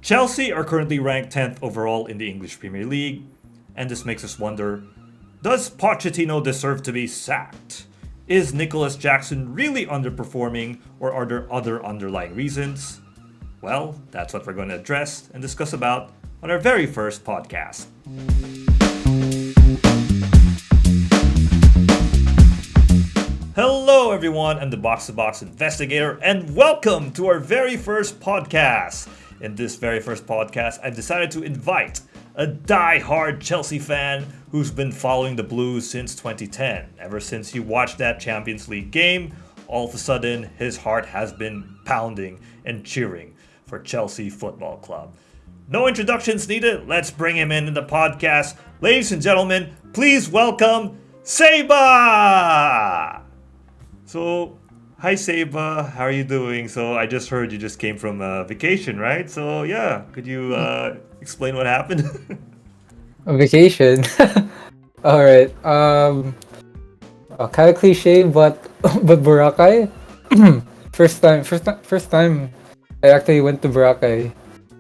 Chelsea are currently ranked 10th overall in the English Premier League, and this makes us wonder, does Pochettino deserve to be sacked? Is Nicolas Jackson really underperforming, or are there other underlying reasons? Well, that's what we're going to address and discuss about on our very first podcast. Hello everyone, I'm the Box to Box Investigator, and welcome to our very first podcast. In this very first podcast, I've decided to invite a die-hard Chelsea fan who's been following the Blues since 2010. Ever since he watched that Champions League game, all of a sudden his heart has been pounding and cheering for Chelsea Football Club. No introductions needed, let's bring him in the podcast. Ladies and gentlemen, please welcome Seba! So, hi Seba, how are you doing? So I just heard you just came from vacation, right? So yeah, could you explain what happened? A vacation. All right. Kind of cliche, but Boracay. First time I actually went to Boracay.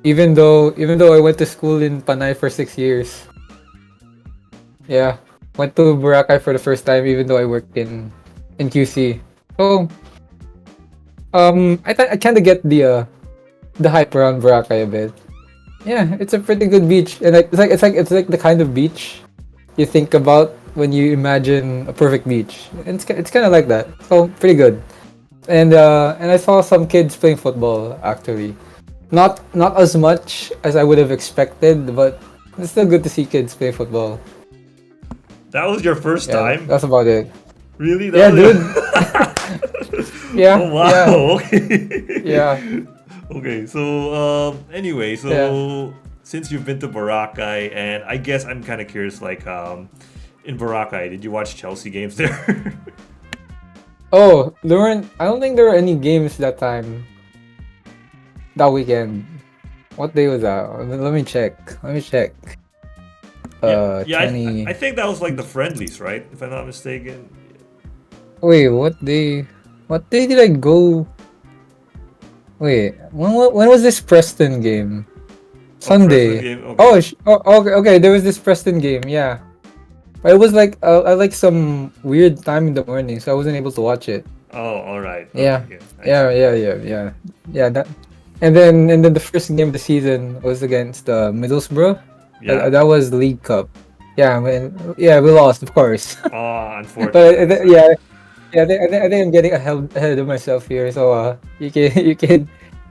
Even though I went to school in Panay for 6 years. Yeah, went to Boracay for the first time, even though I worked in QC. So I kind of get the hype around Boracay a bit. Yeah, it's a pretty good beach, and it's like the kind of beach you think about when you imagine a perfect beach. It's kind of like that. So pretty good. And I saw some kids playing football actually. Not as much as I would have expected, but it's still good to see kids play football. That was your first Yeah, time? that's about it. Really? Yeah, That dude. Yeah, Oh wow, yeah, okay. yeah, Okay, so anyway, so yeah. since you've been to Boracay, and I guess I'm kind of curious, like in Boracay, did you watch Chelsea games there? Oh, there weren't. I don't think there were any games that time. That weekend. What day was that? Let me check. Let me check. Yeah, yeah, 20. I think that was like the friendlies, right? If I'm not mistaken. Wait, what day? What day did I go? Wait, when was this Preston game? Oh, Preston Sunday. game. Oh, Okay. okay. There was this Preston game. Yeah, but it was like I like some weird time in the morning, so I wasn't able to watch it. Oh, all right. Yeah, Okay, I yeah, see. yeah, yeah, yeah, yeah. And then the first game of the season was against Middlesbrough. Yeah. That was League Cup. Yeah, I mean, yeah, we lost, of course. Oh, But unfortunate. yeah, yeah, I think I'm getting ahead of myself here. So you can you can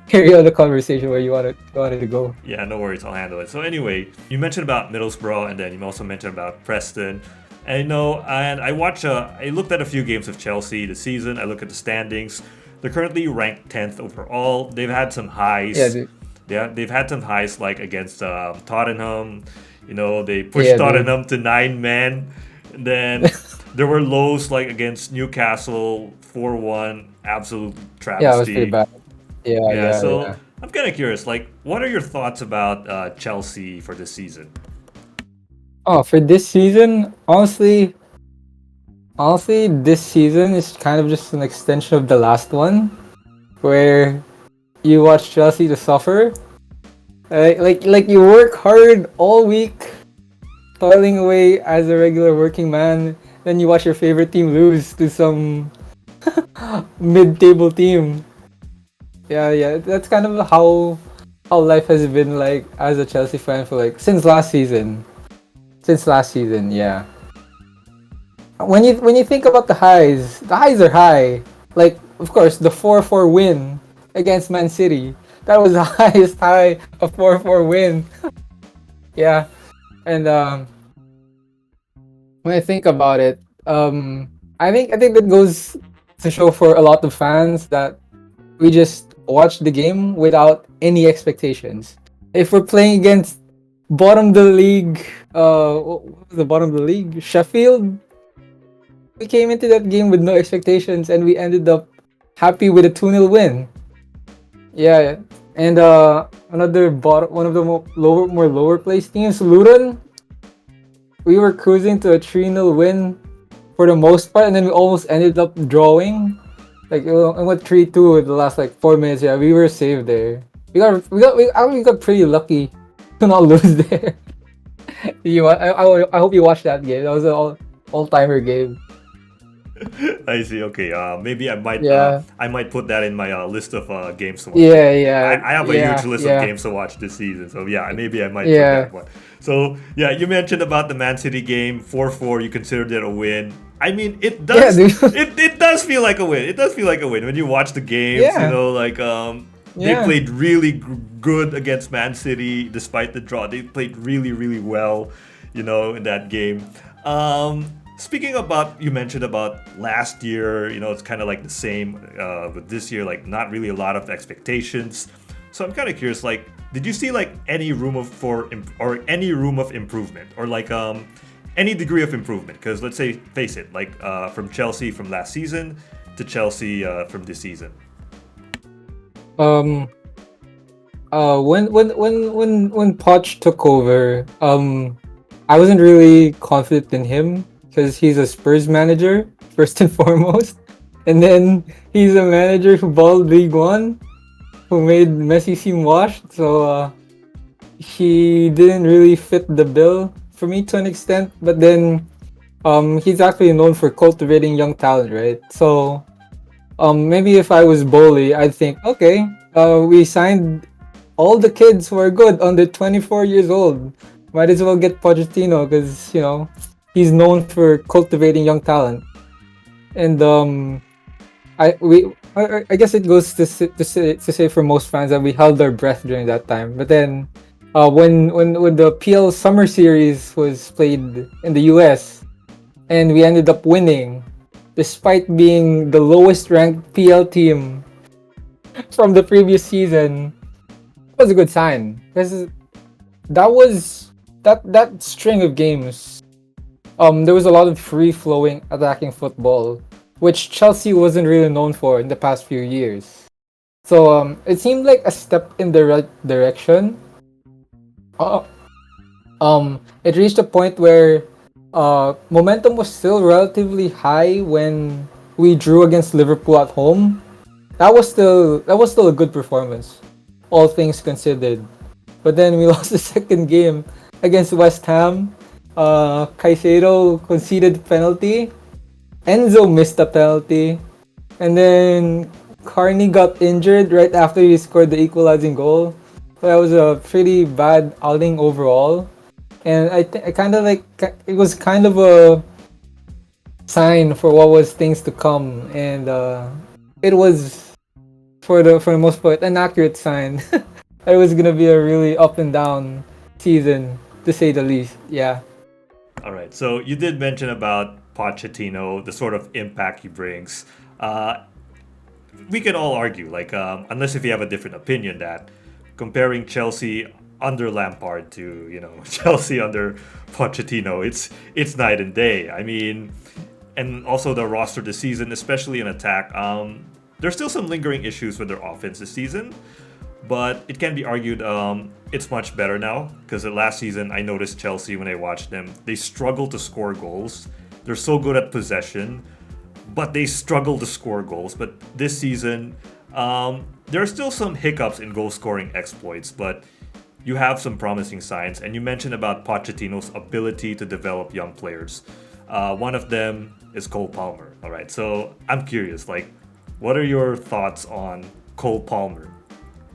carry on the conversation where you wanted to go. Yeah, no worries, I'll handle it. So anyway, you mentioned about Middlesbrough, and then you also mentioned about Preston. And I know, and I watched. I looked at a few games of Chelsea this season. I look at the standings. They're currently ranked 10th overall. They've had some Yeah, highs. dude. Yeah, they've had some highs like against Tottenham. You know, they pushed Yeah, dude. Tottenham to 9 men. And then there were lows like against Newcastle 4-1. Absolute Yeah, it was pretty travesty. bad. Yeah, Yeah, yeah, so yeah. I'm kind of curious, like, what are your thoughts about Chelsea for this season? Oh, for this season, honestly, this season is kind of just an extension of the last one, where you watch Chelsea to suffer. Like you work hard all week, toiling away as a regular working man. Then you watch your favorite team lose to some mid-table team. Yeah, yeah, that's kind of how life has been like as a Chelsea fan for like since last season. Since last season, yeah. When you think about the highs are high. Like of course the 4-4 win against Man City. That was the highest high, a 4-4 win. Yeah. And when I think about it, I think that goes to show for a lot of fans that we just watch the game without any expectations. If we're playing against bottom of the league, what was the bottom of the league? Sheffield. We came into that game with no expectations, and we ended up happy with a 2-0 win. Yeah, and one of the more lower placed teams, Luton. We were cruising to a 3-0 win for the most part, and then we almost ended up drawing. Like it went 3-2 in the last like 4 minutes. Yeah, we were saved there. we got pretty lucky to not lose there. I hope you watched that game. That was an all timer game. I see. Okay. Maybe Yeah, I might put that in my list of games to watch. yeah, yeah, I have a huge yeah, list of yeah, games to watch this season. So yeah, maybe I might put yeah, that one. So yeah, you mentioned about the Man City game, 4-4. You considered it a win. I mean, yeah, dude. it does feel like a win. It does feel like a win when you watch the games. You Yeah, know, like they yeah. played really good against Man City despite the draw. They played really well, you know, in that game. Speaking about, you mentioned about last year, you know, it's kind of like the same with this year, like not really a lot of expectations. So I'm kind of curious, like, did you see like any room of or any room of improvement, or like any degree of improvement? Because let's say, face it, like from Chelsea from last season to Chelsea from this season. Um. When Poch took over, I wasn't really confident in him because he's a Spurs manager first and foremost, and then he's a manager who balled League One, who made Messi seem washed. So he didn't really fit the bill for me to an extent. But then he's actually known for cultivating young talent, right? So maybe if I was Bowley, I'd think, okay, we signed all the kids who are good under 24 years old. Might as well get Pochettino because he's known for cultivating young talent. And I guess it goes to say for most fans that we held our breath during that time. But then when the PL Summer Series was played in the US and we ended up winning, despite being the lowest ranked PL team from the previous season, was a good sign because that string of games. There was a lot of free flowing attacking football, which Chelsea wasn't really known for in the past few years. So it seemed like a step in the right direction. Uh, it reached a point where momentum was still relatively high when we drew against Liverpool at home. That was still a good performance, all things considered. But then we lost the second game against West Ham. Caicedo conceded penalty. Enzo missed a penalty, and then Carney got injured right after he scored the equalizing goal. So that was a pretty bad outing overall. And I kind of like it was kind of a sign for what was things to come, and it was for the most part an accurate sign. It was gonna be a really up and down season to say the least. Yeah. All right. So you did mention about Pochettino, the sort of impact he brings. Uh, we can all argue, like, unless if you have a different opinion, that comparing Chelsea under Lampard to Chelsea under Pochettino, it's night and day. I mean, and also the roster this season, especially in attack. There's still some lingering issues with their offense this season, but it can be argued it's much better now because last season I noticed Chelsea when I watched them, they struggle to score goals. They're so good at possession, but they struggle to score goals. But this season, there are still some hiccups in goal scoring exploits, but you have some promising signs. And you mentioned about Pochettino's ability to develop young players. One of them is Cole Palmer. All right, so I'm curious, like, what are your thoughts on Cole Palmer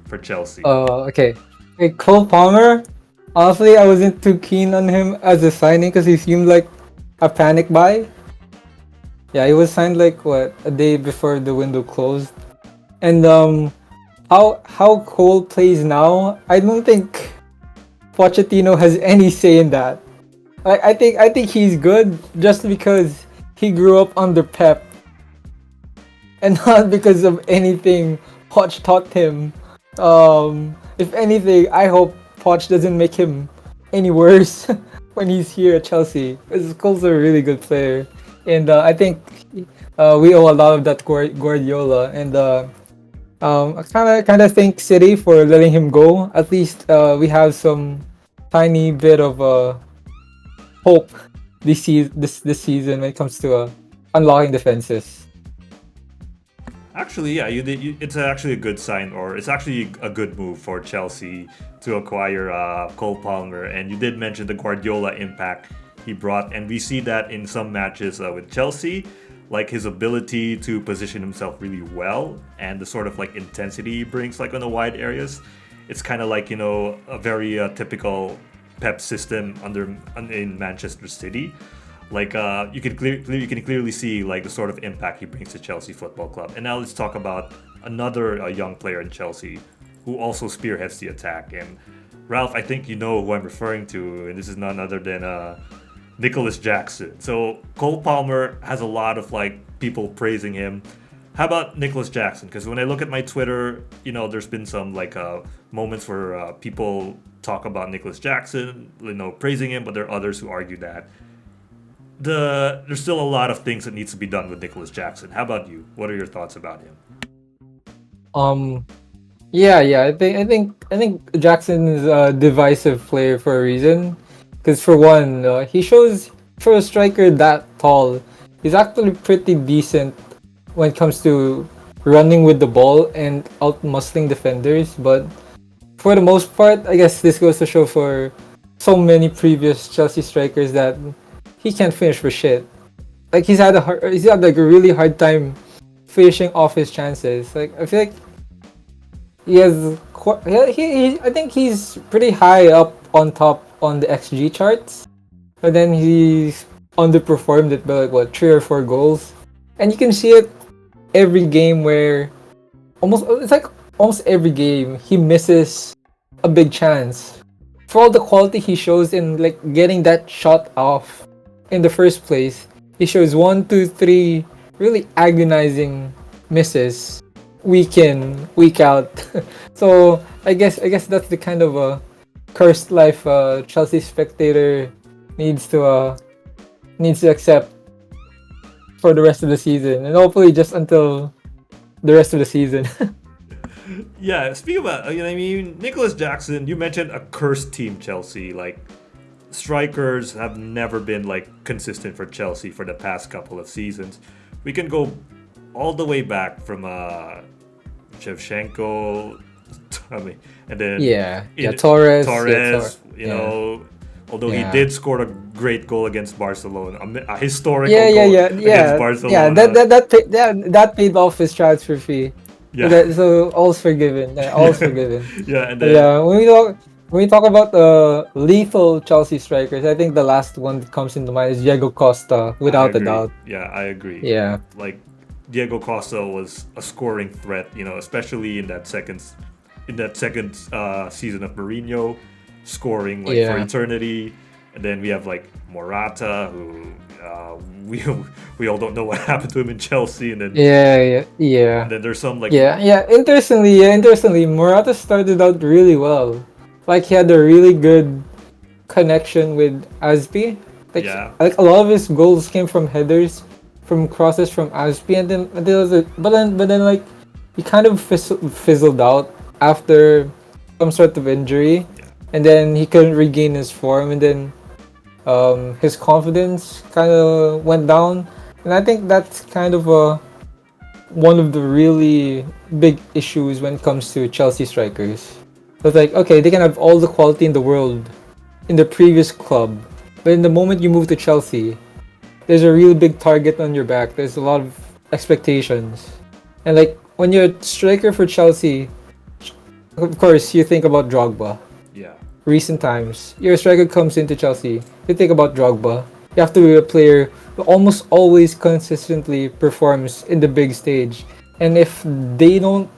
for Chelsea? Okay. Hey, Cole Palmer. Honestly, I wasn't too keen on him as a signing because he seemed like a panic buy. Yeah, he was signed like what, a day before the window closed. And how Cole plays now, I don't think Pochettino has any say in that. I think he's good just because he grew up under Pep and not because of anything Poch taught him. If anything, I hope Poch doesn't make him any worse when he's here at Chelsea. Because Cole's a really good player, and I think we owe a lot of that Guardiola. And I kind of thank City for letting him go. At least we have some tiny bit of hope this season when it comes to unlocking defenses. Actually, yeah, you did. It's actually a good sign, or it's actually a good move for Chelsea to acquire Cole Palmer. And you did mention the Guardiola impact he brought, and we see that in some matches with Chelsea, like his ability to position himself really well, and the sort of like intensity he brings, like on the wide areas. It's kind of like a very typical Pep system in Manchester City. Like you can clearly see like the sort of impact he brings to Chelsea Football Club. And now let's talk about another young player in Chelsea who also spearheads the attack. And Ralph, I think you know who I'm referring to, and this is none other than Nicolas Jackson. So Cole Palmer has a lot of like people praising him. How about Nicolas Jackson? Because when I look at my Twitter, there's been some like moments where people talk about Nicolas Jackson, praising him, but there are others who argue that there's still a lot of things that needs to be done with Nicolas Jackson. How about you? What are your thoughts about him? Yeah. I think Jackson is a divisive player for a reason. Because for one, he shows for a striker that tall, he's actually pretty decent when it comes to running with the ball and out muscling defenders. But for the most part, I guess this goes to show for so many previous Chelsea strikers that he can't finish for shit. Like he's had like a really hard time finishing off his chances. Like I feel like he has I think he's pretty high up on top on the XG charts, but then he's underperformed it by like what 3 or 4 goals, and you can see it every game where almost every game he misses a big chance. For all the quality he shows in like getting that shot off in the first place, he shows 1, 2, 3 really agonizing misses week in, week out. So I guess that's the kind of a cursed life Chelsea spectator needs to accept for the rest of the season, and hopefully just until the rest of the season. Yeah, speaking about, Nicolas Jackson, you mentioned a cursed team, Chelsea. Like, strikers have never been, like, consistent for Chelsea for the past couple of seasons. We can go all the way back from Shevchenko, and then Torres. Although he did score a great goal against Barcelona, a historical goal against Barcelona. That paid off his transfer fee. Yeah. So all's forgiven. All's forgiven. Yeah, and then when we talk about lethal Chelsea strikers, I think the last one that comes into mind is Diego Costa, without a doubt. Yeah, I agree. Yeah. Like Diego Costa was a scoring threat, especially in that second season of Mourinho, scoring for eternity. And then we have like Morata, who we all don't know what happened to him in Chelsea, and then And then there's some like Interestingly, Morata started out really well. Like he had a really good connection with Aspi. Like a lot of his goals came from headers, from crosses from Aspi, and then but then like he kind of fizzled out after some sort of injury, and then he couldn't regain his form, and then his confidence kind of went down, and I think that's kind of one of the really big issues when it comes to Chelsea strikers. So it's like, okay, they can have all the quality in the world in the previous club, but in the moment you move to Chelsea, there's a real big target on your back. There's a lot of expectations, and like when you're a striker for Chelsea, of course you think about Drogba. Recent times, your striker comes into Chelsea, you think about Drogba. You have to be a player who almost always consistently performs in the big stage. And if they don't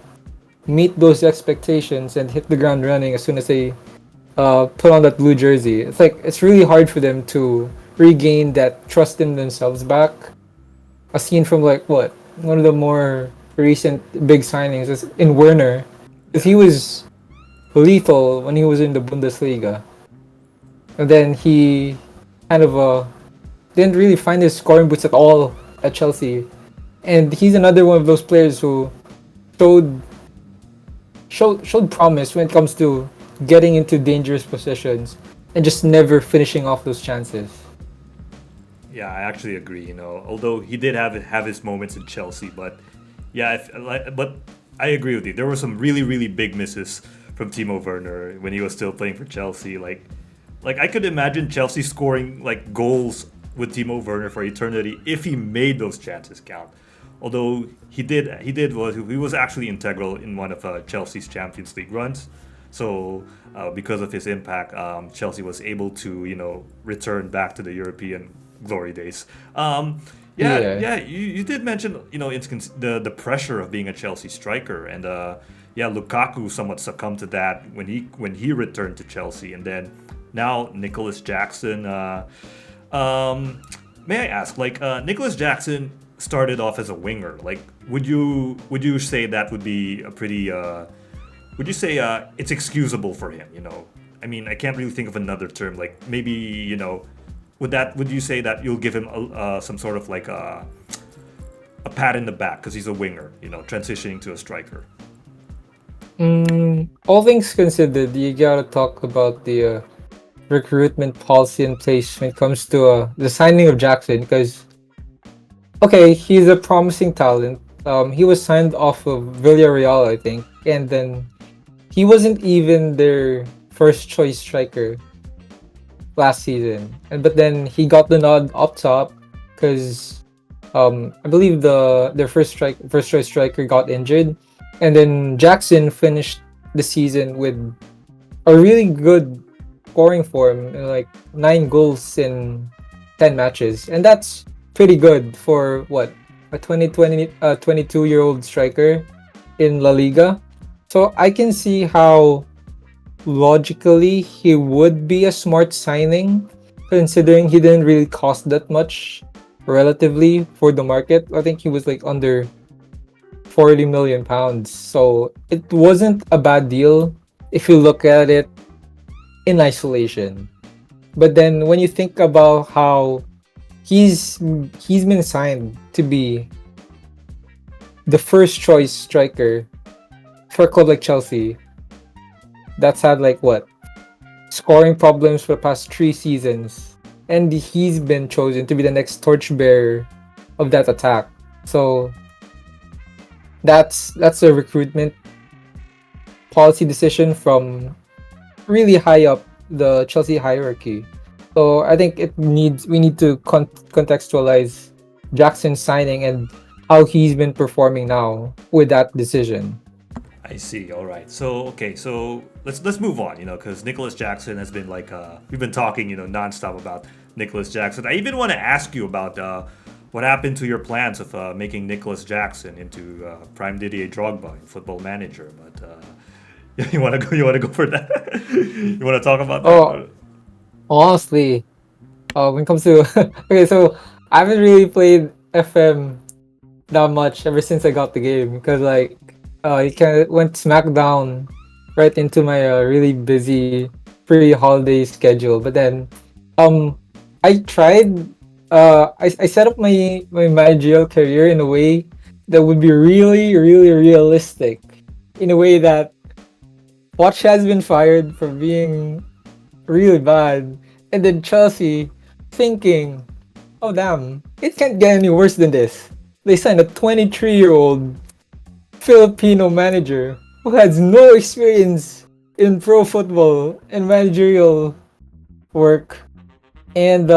meet those expectations and hit the ground running as soon as they put on that blue jersey, it's really hard for them to regain that trust in themselves back. A scene from one of the more recent big signings is in Werner, because he was lethal when he was in the Bundesliga, and then he kind of didn't really find his scoring boots at all at Chelsea, and he's another one of those players who showed promise when it comes to getting into dangerous positions and just never finishing off those chances. Yeah, I actually agree. Although he did have his moments in Chelsea, but Yeah, but I agree with you. There were some really, really big misses from Timo Werner when he was still playing for Chelsea. Like I could imagine Chelsea scoring like goals with Timo Werner for eternity if he made those chances count. Although he was actually integral in one of Chelsea's Champions League runs. So because of his impact, Chelsea was able to return back to the European glory days. Yeah, Yeah. yeah. You did mention the pressure of being a Chelsea striker, and yeah, Lukaku somewhat succumbed to that when he returned to Chelsea, and then now Nicolas Jackson. May I ask, like Nicolas Jackson started off as a winger. Like, would you say that would be a pretty would you say it's excusable for him? I mean, I can't really think of another term. Like maybe would you say that you'll give him some sort of like a pat in the back because he's a winger, transitioning to a striker? All things considered, you gotta talk about the recruitment policy in place when it comes to the signing of Jackson. Because okay, he's a promising talent. He was signed off of Villarreal, I think, and then he wasn't even their first choice striker last season. And but then he got the nod up top because I believe their first choice striker got injured, and then Jackson finished the season with a really good scoring form, like 9 goals in 10 matches, and that's pretty good for what a 22-year-old striker in La Liga. So I can see how logically he would be a smart signing, considering he didn't really cost that much relatively for the market. I think he was like under 40 million pounds. So it wasn't a bad deal if you look at it in isolation. But then when you think about how he's been signed to be the first choice striker for a club like Chelsea that's had like what scoring problems for the past 3 seasons, and he's been chosen to be the next torchbearer of that attack. So that's a recruitment policy decision from really high up the Chelsea hierarchy. So I think we need to contextualize Jackson's signing and how he's been performing now with that decision. I see. All right. So okay. So let's move on. Because Nicolas Jackson has been like we've been talking nonstop about Nicolas Jackson. I even want to ask you about what happened to your plans of making Nicolas Jackson into Prime Didier Drogba in Football Manager. But you want to go? You want to go for that? You want to talk about Oh, that? honestly, when it comes to okay, so I haven't really played FM that much ever since I got the game because like it kind of went smack down right into my really busy pre-holiday schedule. But then um I tried I set up my managerial career in a way that would be really really realistic, in a way that Watch has been fired for being really bad, and then Chelsea thinking, oh damn, it can't get any worse than this. They signed a 23-year-old Filipino manager who has no experience in pro football and managerial work, and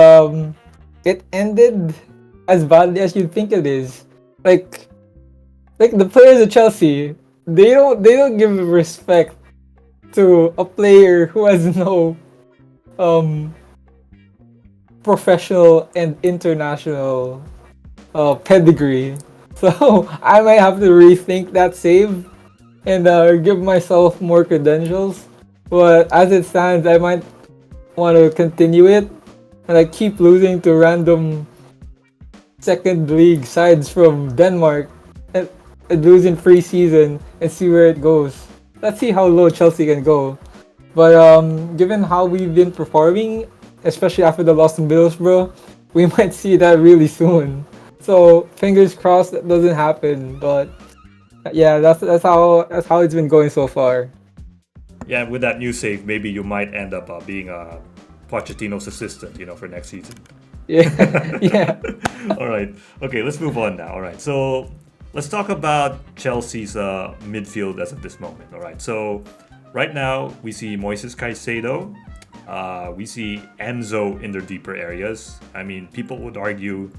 it ended as badly as you think it is. Like, like the players of Chelsea, they don't give respect to a player who has no um professional and international pedigree. So I might have to rethink that save and give myself more credentials. But as it stands, I might want to continue it and I keep losing to random second league sides from Denmark and losing pre-season and see where it goes. Let's see how low Chelsea can go. But given how we've been performing, especially after the loss to Middlesbrough, we might see that really soon. So fingers crossed that doesn't happen. But yeah, that's how it's been going so far. Yeah, with that new save, maybe you might end up being Pochettino's assistant, for next season. Yeah, yeah. All right. Okay, let's move on now. All right. So let's talk about Chelsea's midfield as of this moment. All right, so right now we see Moises Caicedo, we see Enzo in their deeper areas. I mean, people would argue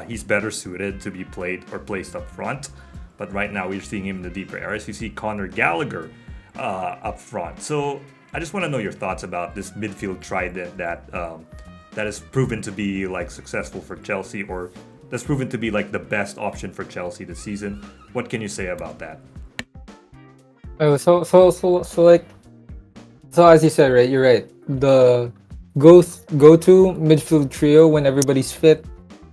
he's better suited to be played or placed up front, but right now we're seeing him in the deeper areas. You see Conor Gallagher up front. So I just want to know your thoughts about this midfield trident that has proven to be like successful for Chelsea, or that's proven to be like the best option for Chelsea this season. What can you say about that? Oh, so as you said, right? You're right. The go to midfield trio when everybody's fit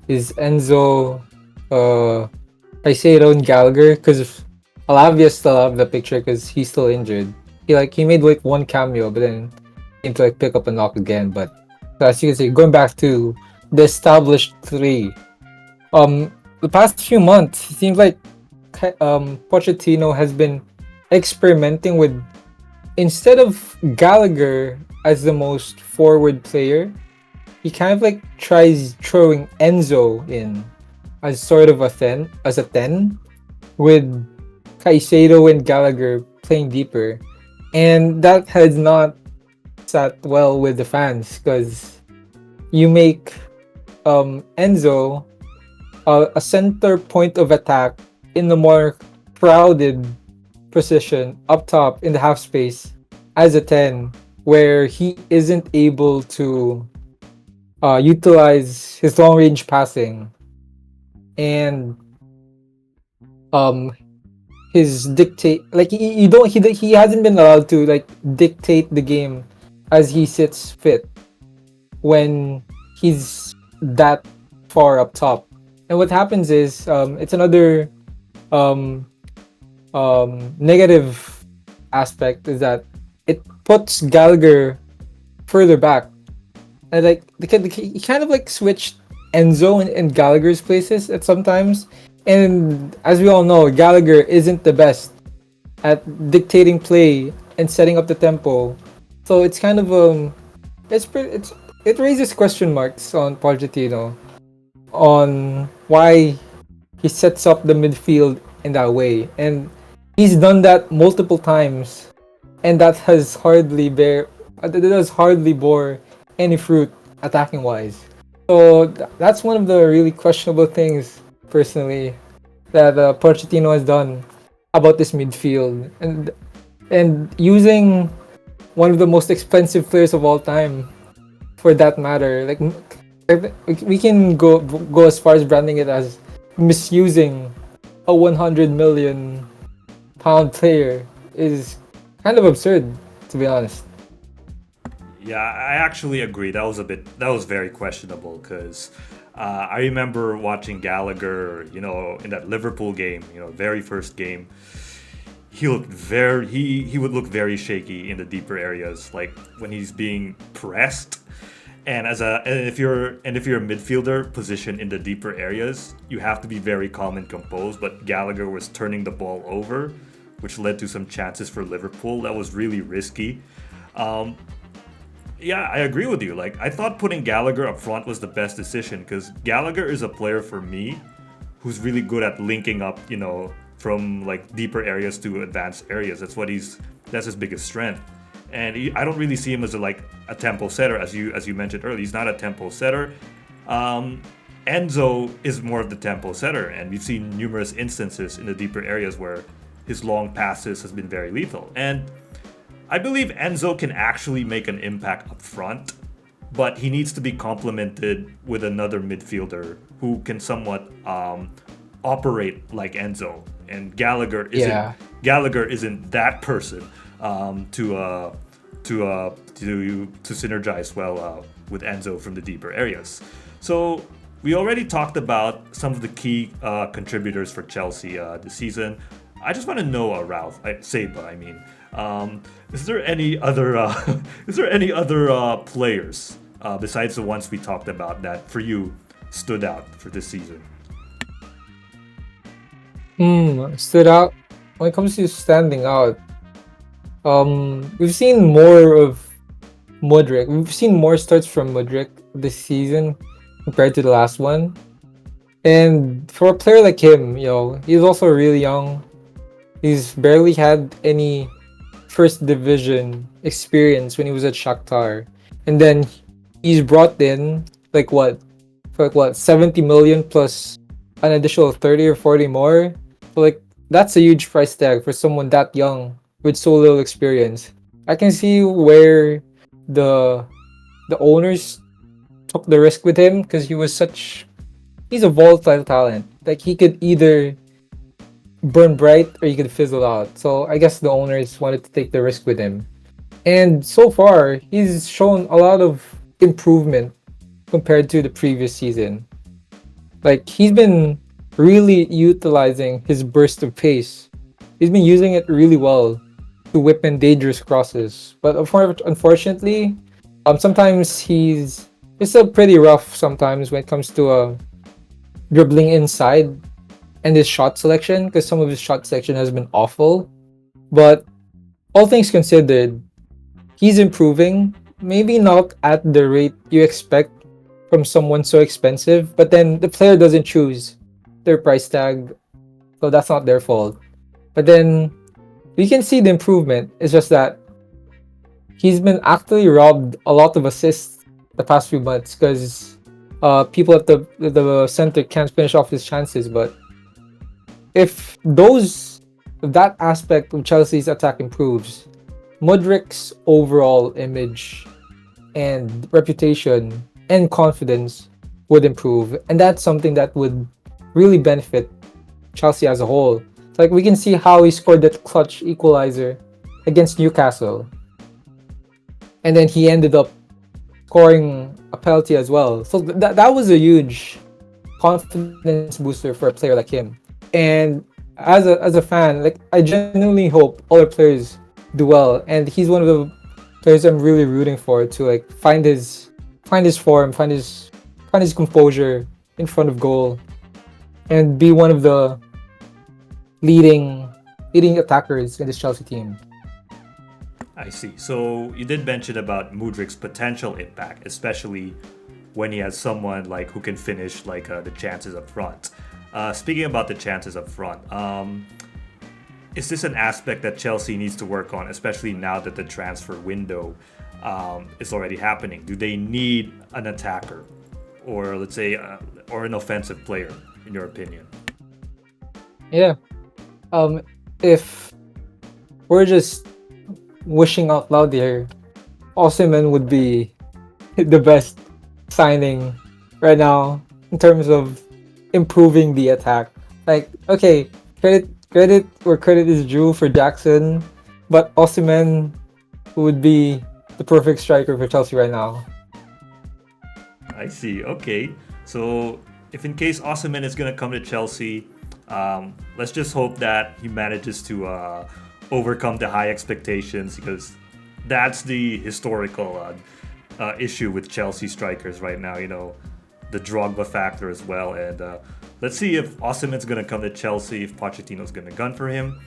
is Enzo, uh, Caicedo, and Gallagher. Because Alavia still have the picture because he's still injured. He made like one cameo, but then came to like pick up a knock again. But so as you can see, going back to the established three, the past few months it seems like Pochettino has been experimenting with, instead of Gallagher as the most forward player, he kind of like tries throwing Enzo in as sort of a 10, with Caicedo and Gallagher playing deeper. And that has not sat well with the fans because you make Enzo a center point of attack in the more crowded position up top in the half space as a 10, where he isn't able to utilize his long range passing and um his dictate, like you don't he hasn't been allowed to like dictate the game as he sits fit when he's that far up top. And what happens is it's another um negative aspect is that it puts Gallagher further back. And like he kind of like switched Enzo and Gallagher's places at sometimes. And as we all know, Gallagher isn't the best at dictating play and setting up the tempo. So it's kind of it raises question marks on Pochettino on why he sets up the midfield in that way. And he's done that multiple times, and that has hardly bore any fruit attacking wise. So that's one of the really questionable things, personally, that Pochettino has done about this midfield, and using one of the most expensive players of all time, for that matter. Like we can go as far as branding it as misusing a 100 million pound player is kind of absurd, to be honest. Yeah, I actually agree. That was very questionable because I remember watching Gallagher, in that Liverpool game, very first game. He would look very shaky in the deeper areas, like when he's being pressed. And if you're a midfielder positioned in the deeper areas, you have to be very calm and composed. But Gallagher was turning the ball over, which led to some chances for Liverpool. That was really risky. Yeah, I agree with you. Like, I thought putting Gallagher up front was the best decision because Gallagher is a player for me who's really good at linking up, from like deeper areas to advanced areas. That's his biggest strength. And I don't really see him as a tempo setter, as you mentioned earlier. He's not a tempo setter. Enzo is more of the tempo setter, and we've seen numerous instances in the deeper areas where his long passes has been very lethal. And I believe Enzo can actually make an impact up front, but he needs to be complemented with another midfielder who can somewhat operate like Enzo. And Gallagher isn't that person to synergize well with Enzo from the deeper areas. So we already talked about some of the key contributors for Chelsea this season. I just want to know, Ralph, Seba, I mean, is there any other players besides the ones we talked about that for you stood out for this season? Stood out when it comes to standing out. We've seen more of Mudryk. We've seen more starts from Mudryk this season compared to the last one. And for a player like him, he's also really young. He's barely had any first division experience when he was at Shakhtar. And then he's brought in like what? For like what, 70 million plus an additional 30 or 40 more. So like that's a huge price tag for someone that young with so little experience. I can see where the the owners took the risk with him because he's a volatile talent. Like he could either burn bright or he could fizzle out. So I guess the owners wanted to take the risk with him. And so far, he's shown a lot of improvement compared to the previous season. Like he's been really utilizing his burst of pace. He's been using it really well to whip in dangerous crosses. But unfortunately, sometimes he's still pretty rough sometimes when it comes to dribbling inside and his shot selection because some of his shot selection has been awful. But all things considered, he's improving. Maybe not at the rate you expect from someone so expensive, but then the player doesn't choose their price tag, so that's not their fault. But then we can see the improvement. It's just that he's been actually robbed a lot of assists the past few months because people at the center can't finish off his chances. But if that aspect of Chelsea's attack improves, Mudryk's overall image and reputation and confidence would improve, and that's something that would really benefit Chelsea as a whole. Like we can see how he scored that clutch equalizer against Newcastle, and then he ended up scoring a penalty as well. So that was a huge confidence booster for a player like him. And as a fan, like I genuinely hope all the players do well, and he's one of the players I'm really rooting for to like find his form, find his composure in front of goal, and be one of the leading attackers in this Chelsea team. I see. So you did mention about Mudryk's potential impact, especially when he has someone like who can finish like the chances up front. Speaking about the chances up front, is this an aspect that Chelsea needs to work on, especially now that the transfer window is already happening? Do they need an attacker, or let's say, or an offensive player, in your opinion? Yeah. If we're just wishing out loud here, Osimhen would be the best signing right now in terms of improving the attack. Like, okay, credit where credit is due for Jackson, but Osimhen would be the perfect striker for Chelsea right now. I see. Okay. So if in case Osimhen is gonna come to Chelsea, let's just hope that he manages to overcome the high expectations, because that's the historical issue with Chelsea strikers right now. You know, the Drogba factor as well. And let's see if Osimhen's gonna come to Chelsea, if Pochettino's gonna gun for him.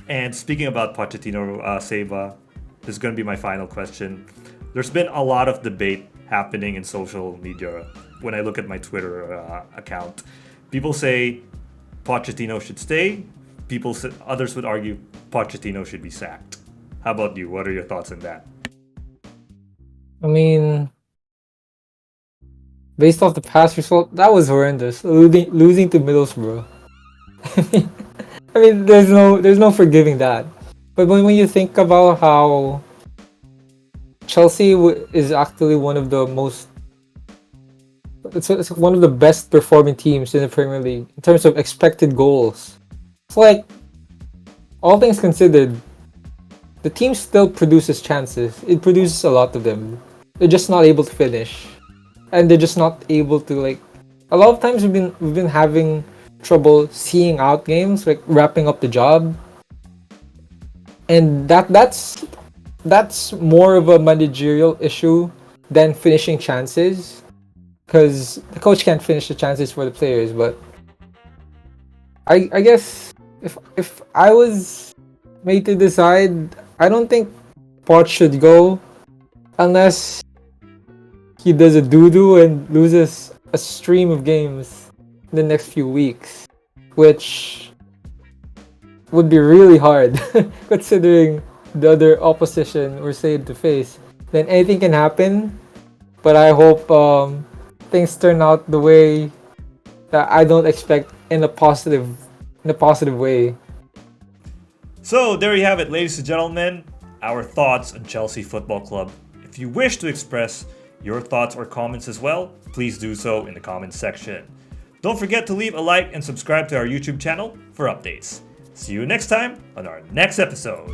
And speaking about Pochettino, Seba, this is gonna be my final question. There's been a lot of debate happening in social media. When I look at my Twitter account, people say Pochettino should stay. Others would argue Pochettino should be sacked. How about you? What are your thoughts on that? I mean, based off the past result, that was horrendous. Losing to Middlesbrough. I mean, there's no forgiving that. But when you think about how Chelsea is actually one of the most, it's one of the best performing teams in the Premier League in terms of expected goals. It's like, all things considered, the team still produces chances. It produces a lot of them. They're just not able to finish, and they're just not able to like. A lot of times we've been having trouble seeing out games, like wrapping up the job, and that's more of a managerial issue than finishing chances, because the coach can't finish the chances for the players. But I guess if I was made to decide, I don't think Poch should go unless he does a doo-doo and loses a stream of games. in the next few weeks, which would be really hard considering the other opposition we're saying to face. Then anything can happen, but I hope things turn out the way that I don't expect in a positive way. So there you have it, ladies and gentlemen, our thoughts on Chelsea Football Club. If you wish to express your thoughts or comments as well, please do so in the comments section. Don't forget to leave a like and subscribe to our YouTube channel for updates. See you next time on our next episode.